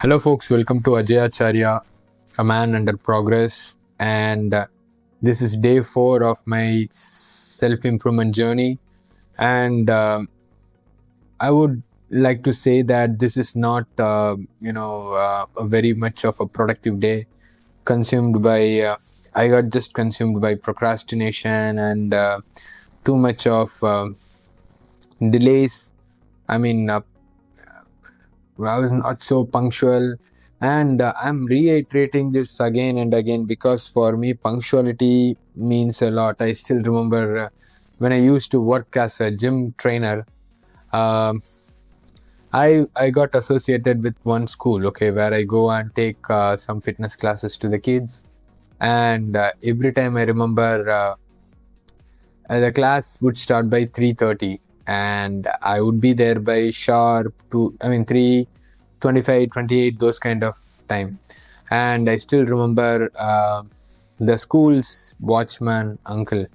Hello, folks. Welcome to Ajayacharya, a man under progress. And this is day 4 of my self improvement journey. And I would like to say that this is not, a very much of a productive day consumed by, I got just consumed by procrastination and too much of delays. I mean, I was not so punctual, and I'm reiterating this again and again because for me, punctuality means a lot. I still remember when I used to work as a gym trainer. Um I got associated with one school, okay, where I go and take some fitness classes to the kids, and every time I remember the class would start by 3:30 and I would be there by sharp to 3:25, 28, those kind of time. And I still remember the school's watchman uncle,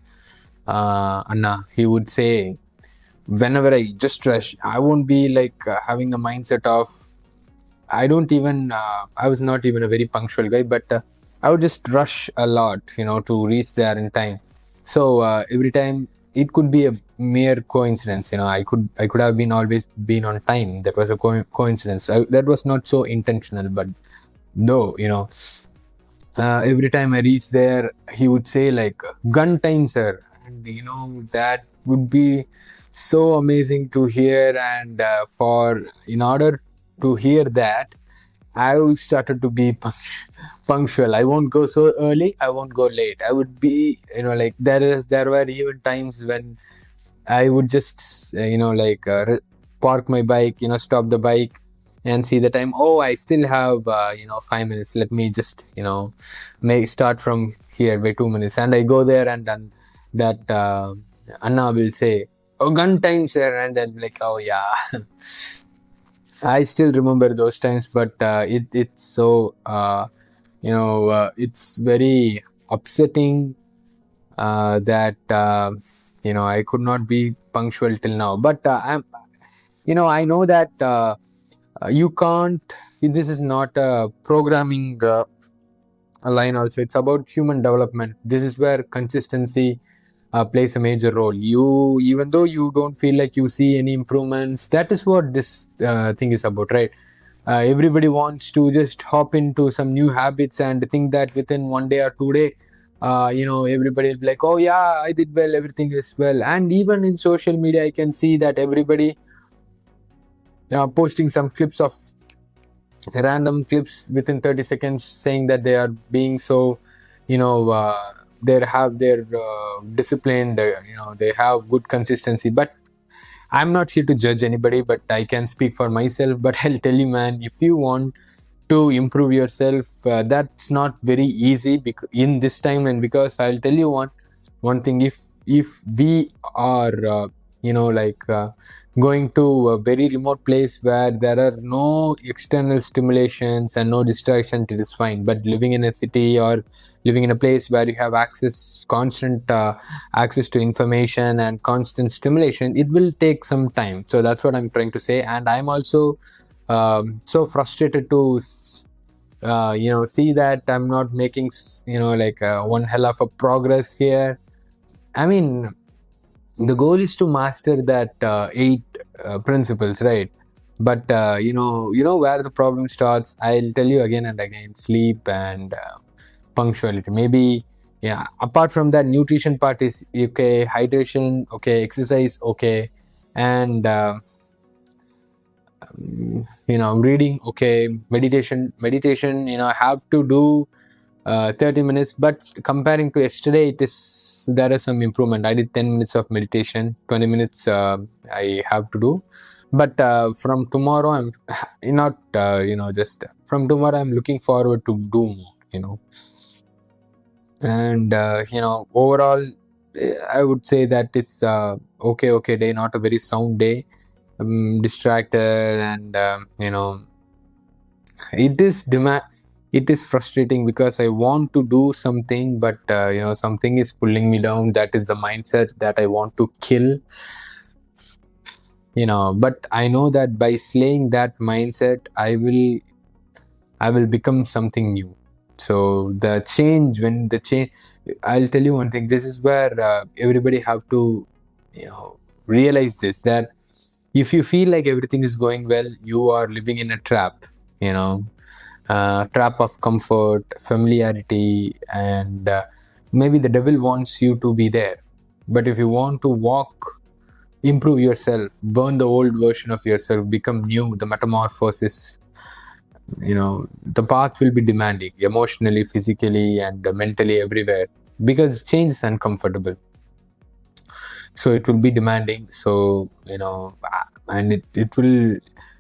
Anna, he would say, whenever I just rush, I won't be like having the mindset of, I was not even a very punctual guy, but I would just rush a lot, to reach there in time. So every time it could be a mere coincidence, I could have been always been on time. That was a coincidence. That was not so intentional, but though, every time I reach there, he would say like gun time, sir, and that would be so amazing to hear. And for in order to hear that, I started to be punctual. I won't go so early. I won't go late. I would be, like there were even times when I would just, park my bike, stop the bike and see the time. Oh, I still have, 5 minutes. Let me just, may start from here by 2 minutes. And I go there, and then that Anna will say, "Oh, gun time, sir," and then like, "Oh yeah." I still remember those times, but it's so it's very upsetting that I could not be punctual till now. But I know that you can't. This is not a programming line. Also, it's about human development. This is where consistency plays a major role. Even though you don't feel like you see any improvements, that is what this thing is about, right? Everybody wants to just hop into some new habits and think that within 1 day or 2 day, everybody will be like, "Oh yeah, I did well, everything is well." And even in social media, I can see that everybody posting some clips of random clips within 30 seconds, saying that they are being so, they have their disciplined, they have good consistency. But I'm not here to judge anybody, but I can speak for myself. But I'll tell you, man, if you want to improve yourself, that's not very easy in this time. And because I'll tell you one thing, if we are going to a very remote place where there are no external stimulations and no distractions, it is fine. But living in a city or living in a place where you have constant access to information and constant stimulation, it will take some time. So that's what I'm trying to say. And I'm also so frustrated to see that I'm not making one hell of a progress here. I mean, the goal is to master that 8 principles, right? But where the problem starts. I'll tell you again and again: sleep and punctuality. Maybe, yeah, apart from that, nutrition part is okay, hydration okay, exercise okay, and reading okay, meditation, I have to do 30 minutes. But comparing to yesterday, there is some improvement. I did 10 minutes of meditation, 20 minutes I have to do. But from tomorrow, I'm not just from tomorrow, I'm looking forward to do more. And overall, I would say that it's okay day, not a very sound day. Distracted, and it is frustrating because I want to do something, but something is pulling me down. That is the mindset that I want to kill. But I know that by slaying that mindset, I will I will become something new. So the change, when the change, I'll tell you one thing. This is where everybody have to, realize this, that if you feel like everything is going well, you are living in a trap. You know, trap of comfort, familiarity, and maybe the devil wants you to be there. But if you want to walk, improve yourself, burn the old version of yourself, become new, the metamorphosis, the path will be demanding emotionally, physically, and mentally, everywhere, because change is uncomfortable. So it will be demanding. So and it will,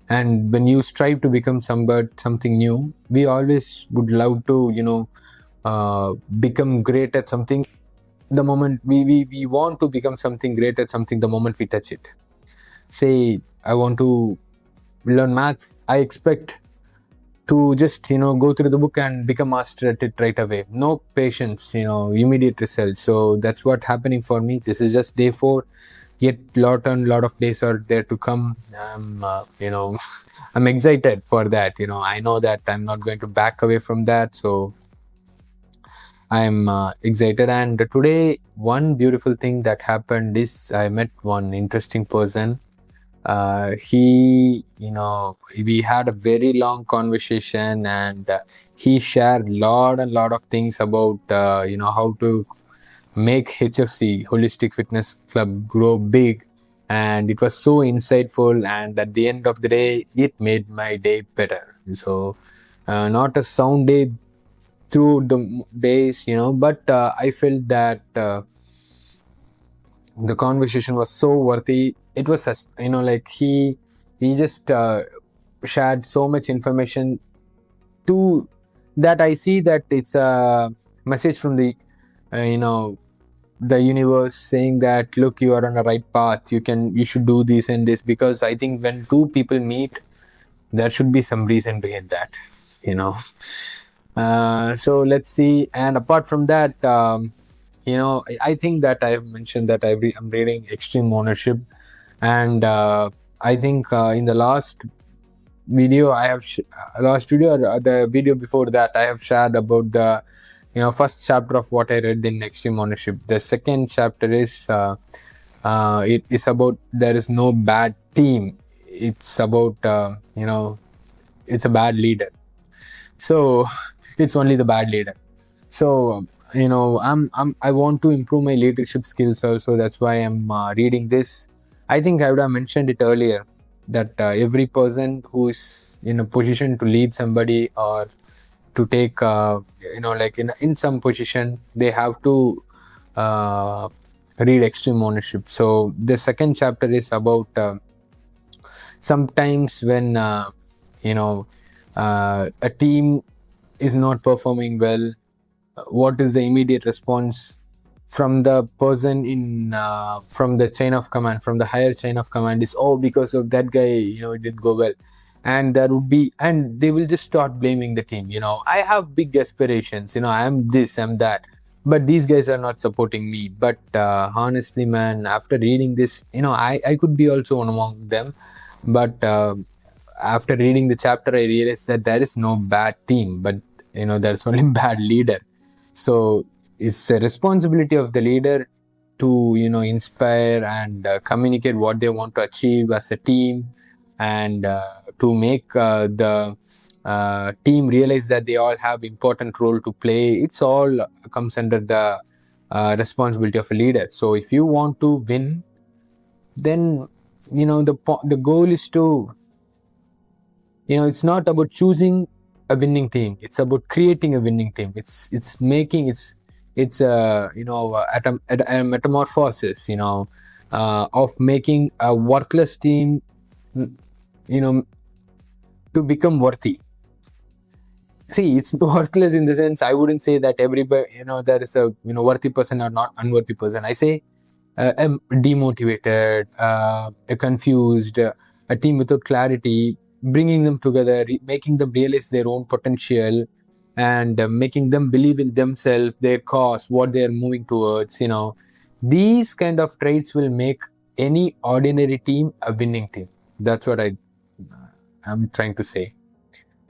and when you strive to become something new, we always would love to become great at something. The moment we want to become something great at something, the moment we touch it. Say I want to learn math, I expect to just go through the book and become master at it right away. No patience, immediate results. So that's what happening for me. This is just day 4, yet lot of days are there to come. I'm I'm excited for that. I know that I'm not going to back away from that. So I'm excited. And today, one beautiful thing that happened is I met one interesting person. We had a very long conversation, and he shared lot of things about how to make HFC, Holistic Fitness Club, grow big. And it was so insightful, and at the end of the day, it made my day better. So not a sound day through the days, but I felt that the conversation was so worthy. It was like he just shared so much information to that I see that it's a message from the the universe, saying that look, you are on the right path, you should do this and this. Because I think when two people meet, there should be some reason behind that. So let's see. And apart from that, I think that I have mentioned that I'm reading Extreme Ownership. And I think in the last video or the video before that, I have shared about the first chapter of what I read in Extreme Ownership. The second chapter is it is about there is no bad team. It's about it's a bad leader. So it's only the bad leader. So I want to improve my leadership skills also. That's why I'm reading this. I think I would have mentioned it earlier that every person who is in a position to lead somebody or to take like in some position, they have to read Extreme Ownership. So the second chapter is about sometimes when a team is not performing well, what is the immediate response from the person in from the chain of command, from the higher chain of command, is, oh, because of that guy, it didn't go well. And there would be, and they will just start blaming the team. I have big aspirations, I am this, I'm that, but these guys are not supporting me. But honestly, man, after reading this, I could be also one among them. But after reading the chapter, I realized that there is no bad team, but there's only bad leader. So it's a responsibility of the leader to inspire and communicate what they want to achieve as a team, and to make the team realize that they all have important role to play. It's all comes under the responsibility of a leader. So if you want to win, then the goal is to it's not about choosing a winning team, it's about creating a winning team. It's making it's a a metamorphosis of making a worthless team to become worthy. See, it's worthless in the sense, I wouldn't say that everybody there is a worthy person or not unworthy person. I say a demotivated, a confused, a team without clarity, bringing them together, making them realize their own potential, and making them believe in themselves, their cause, what they are moving towards. These kind of traits will make any ordinary team a winning team. That's what I'm trying to say.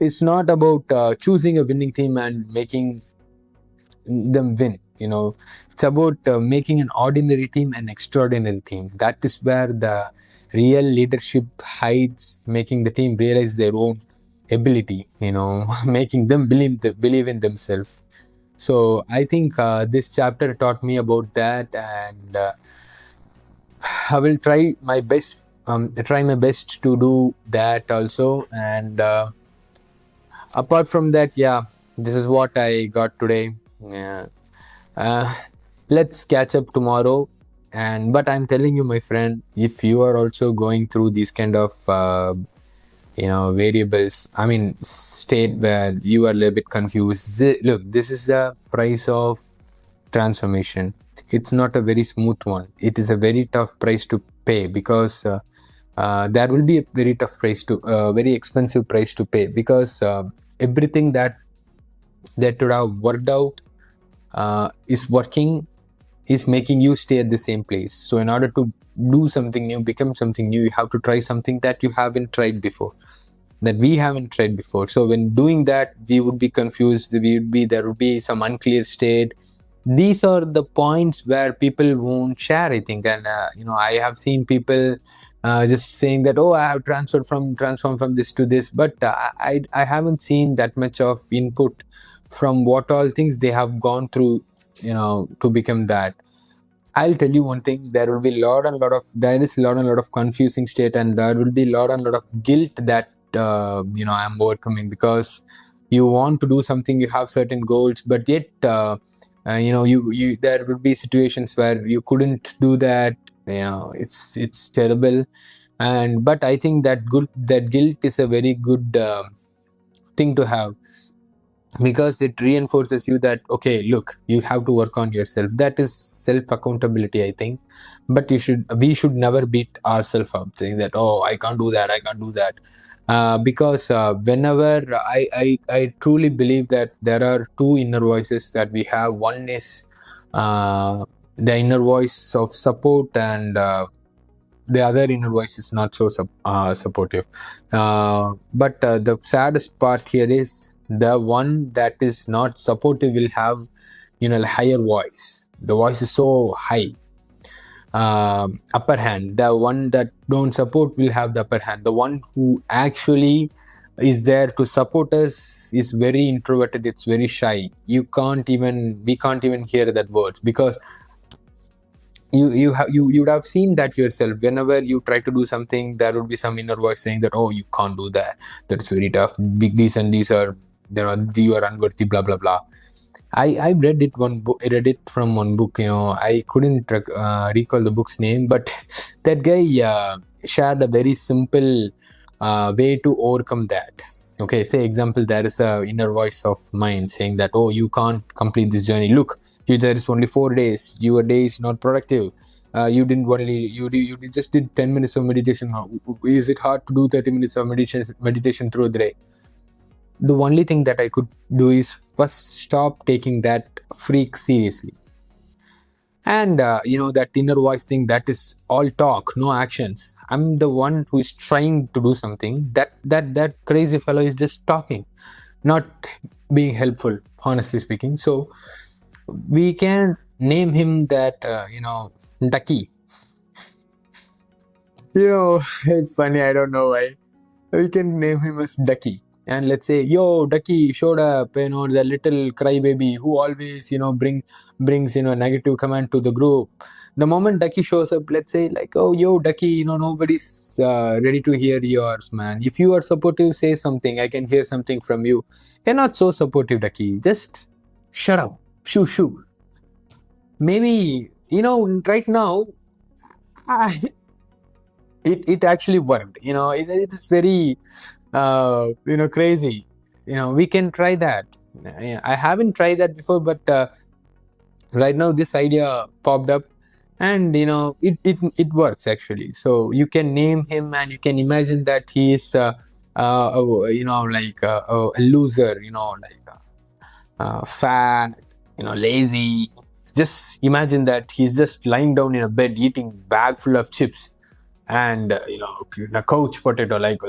it's not about choosing a winning team and making them win. It's about making an ordinary team an extraordinary team. That is where the real leadership hides, making the team realize their own ability, making them believe in themselves. So I think this chapter taught me about that, and I will try my best to do that also. And apart from that, yeah, this is what I got today. Yeah. uh, let's catch up tomorrow. But I'm telling you, my friend, if you are also going through these kind of variables, I mean state where you are a little bit confused, look, this is the price of transformation. It's not a very smooth one. It is a very tough price to pay, because there will be a very tough price to very expensive price to pay, because everything that would have worked out is working, is making you stay at the same place. So in order to do something new, become something new, you have to try something that you haven't tried before, that we haven't tried before. So when doing that, we would be confused, there would be some unclear state. These are the points where people won't share, I think. And I have seen people just saying that, oh, I have transformed from this to this, but I haven't seen that much of input from what all things they have gone through, to become that. I'll tell you one thing: there will be lot and lot of confusing state, and there will be lot and lot of guilt that I'm overcoming, because you want to do something, you have certain goals, but yet you there will be situations where you couldn't do that. It's terrible. But I think that guilt is a very good thing to have, because it reinforces you that, okay, look, you have to work on yourself. That is self accountability, I think. But we should never beat ourselves up, saying that, oh, I can't do that. Because whenever I truly believe that there are two inner voices that we have. One is the inner voice of support, and the other inner voice is not so supportive. But the saddest part here is the one that is not supportive will have a higher voice. The voice is so high, upper hand. The one that don't support will have the upper hand. The one who actually is there to support us is very introverted, it's very shy. We can't even hear that words, because you would have seen that yourself. Whenever you try to do something, there would be some inner voice saying that, oh, you can't do that, that's very tough, these and these are, you are unworthy, blah blah blah. I read it from one book. I couldn't recall the book's name, but that guy shared a very simple way to overcome that. Okay, say example, there is a inner voice of mine saying that, oh, you can't complete this journey, look, there is only 4 days, your day is not productive, you just did 10 minutes of meditation. Is it hard to do 30 minutes of meditation through the day? The only thing that I could do is first stop taking that freak seriously. And that inner voice thing, that is all talk, no actions. I'm the one who is trying to do something. That crazy fellow is just talking, not being helpful, honestly speaking. So we can name him that Ducky. It's funny, I don't know why. We can name him as Ducky. And let's say, yo, Ducky showed up, the little crybaby who always, brings, negative comment to the group. The moment Ducky shows up, let's say, like, oh, yo, Ducky, nobody's ready to hear yours, man. If you are supportive, say something. I can hear something from you. You're not so supportive, Ducky. Just shut up. Shoo. Maybe, right now, it actually worked. It is very crazy. We can try that. I haven't tried that before, but right now this idea popped up, and it works actually. So you can name him, and you can imagine that he is like a loser, fat, lazy. Just imagine that he's just lying down in a bed eating bag full of chips and a couch potato, like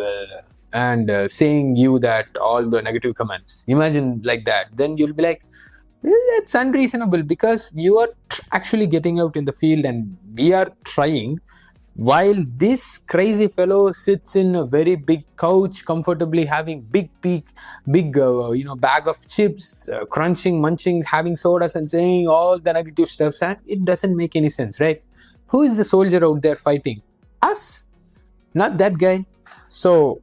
and saying you that all the negative comments. Imagine like that. Then you'll be like, it's unreasonable, because you are actually getting out in the field and we are trying, while this crazy fellow sits in a very big couch comfortably having big bag of chips, crunching, munching, having sodas and saying all the negative stuff, and it doesn't make any sense, right? Who is the soldier out there fighting? Us, not that guy. So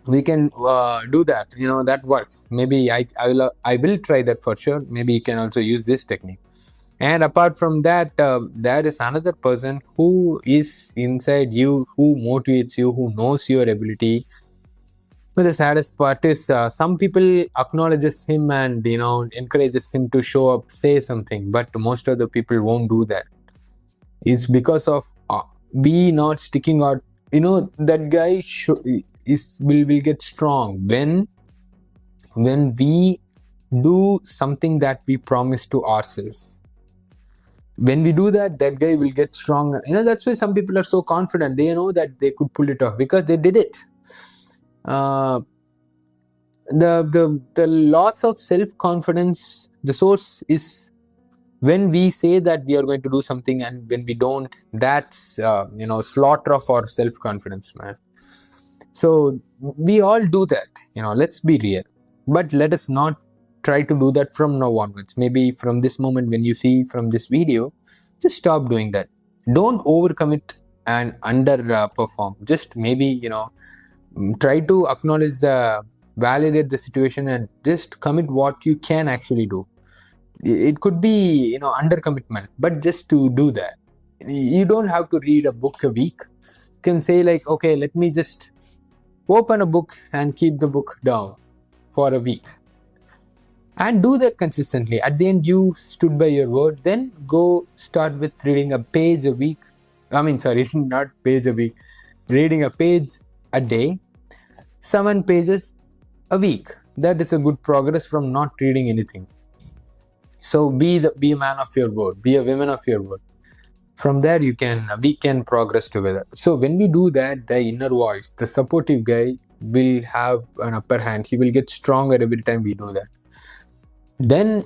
we can do that, that works. Maybe I will try that for sure. Maybe you can also use this technique. And apart from that, there is another person who is inside you, who motivates you, who knows your ability. But the saddest part is some people acknowledges him and encourages him to show up, say something, but most of the people won't do that. It's because of we not sticking out. That guy will get strong when we do something that we promise to ourselves. When we do that, that guy will get strong. That's why some people are so confident. They know that they could pull it off because they did it. The loss of self-confidence, the source is when we say that we are going to do something and when we don't. That's slaughter of our self-confidence, man. So we all do that, let's be real. But let us not try to do that from now onwards. Maybe from this moment, when you see from this video, just stop doing that. Don't overcommit and underperform. Just maybe try to acknowledge validate the situation and just commit what you can actually do. It could be undercommitment, but just to do that. You don't have to read a book a week. You can say like, okay, let me just open a book and keep the book down for a week, and do that consistently. At the end, you stood by your word. Then go start with reading a page a week. Not page a week. Reading a page a day, 7 pages a week. That is a good progress from not reading anything. So be a man of your word. Be a woman of your word. From there, we can progress together. So when we do that, the inner voice, the supportive guy, will have an upper hand. He will get stronger every time we do that. Then,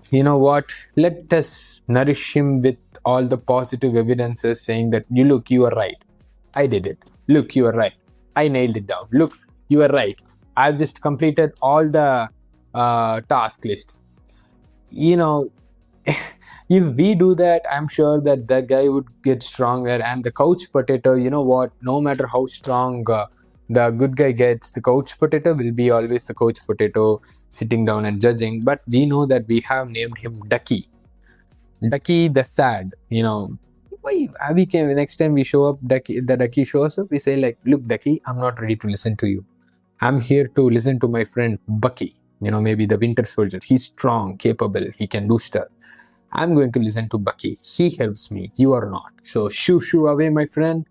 let us nourish him with all the positive evidences saying that, you are right. I did it. Look, you are right. I nailed it down. Look, you are right. I've just completed all the task list. If we do that, I'm sure that the guy would get stronger. And the couch potato, no matter how strong the good guy gets, the couch potato will be always the couch potato, sitting down and judging. But we know that we have named him Ducky the sad. We can, next time we show up, the Ducky shows up, we say like, look Ducky, I'm not ready to listen to you. I'm here to listen to my friend Bucky, maybe the Winter Soldier. He's strong, capable, he can do stuff. I'm going to listen to Bucky. He helps me. You are not. So shoo away, my friend.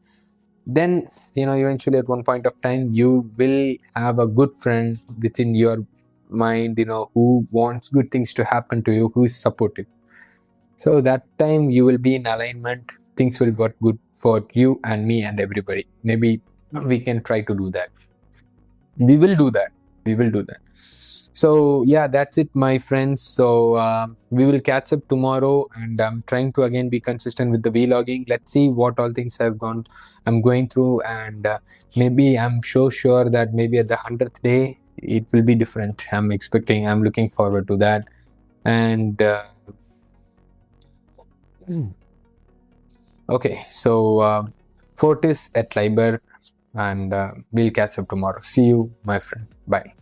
Then, eventually at one point of time, you will have a good friend within your mind, who wants good things to happen to you, who is supportive. So that time you will be in alignment. Things will work good for you and me and everybody. Maybe we can try to do that. We will do that. So yeah, that's it, my friends. So we will catch up tomorrow, and I'm trying to again be consistent with the vlogging. Let's see what all things I'm going through, and maybe I'm so sure that maybe at the 100th day it will be different. I'm looking forward to that. And okay, so Fortis et Liber, and we'll catch up tomorrow. See you, my friend. Bye.